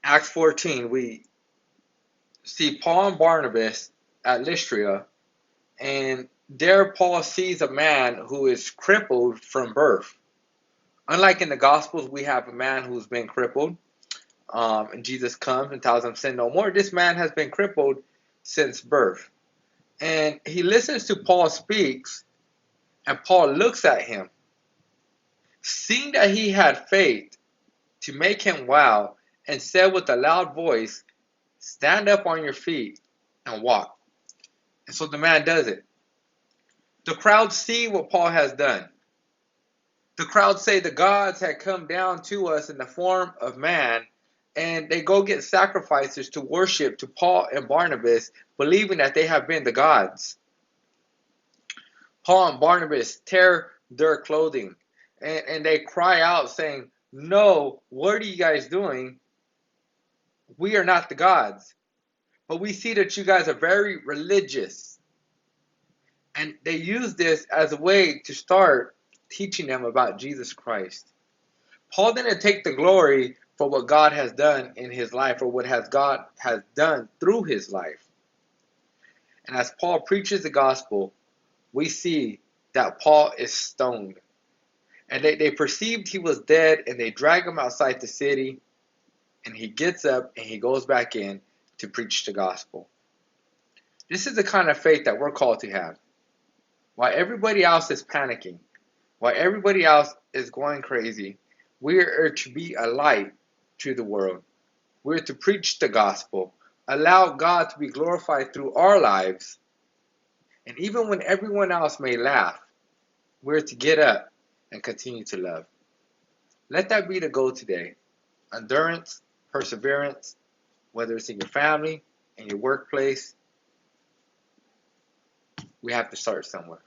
Acts 14, we see Paul and Barnabas at Lystra, and there Paul sees a man who is crippled from birth. Unlike in the Gospels, we have a man who's been crippled, and Jesus comes and tells him, sin no more. This man has been crippled since birth. And he listens to Paul speaks, and Paul looks at him. Seeing that he had faith to make him well, and said with a loud voice, stand up on your feet and walk. And so the man does it. The crowd see what Paul has done. The crowd say the gods had come down to us in the form of man, and they go get sacrifices to worship to Paul and Barnabas, believing that they have been the gods. Paul and Barnabas tear their clothing, and they cry out saying, no, what are you guys doing? We are not the gods. But we see that you guys are very religious. And they use this as a way to start teaching them about Jesus Christ. Paul didn't take the glory for what God has done in his life or what God has done through his life. And as Paul preaches the gospel, we see that Paul is stoned. And they perceived he was dead, and they drag him outside the city, and he gets up and he goes back in to preach the gospel. This is the kind of faith that we're called to have. While everybody else is panicking, while everybody else is going crazy, we are to be a light to the world. We're to preach the gospel, allow God to be glorified through our lives, and even when everyone else may laugh, we're to get up and continue to love. Let that be the goal today. Endurance, perseverance, whether it's in your family, in your workplace, we have to start somewhere.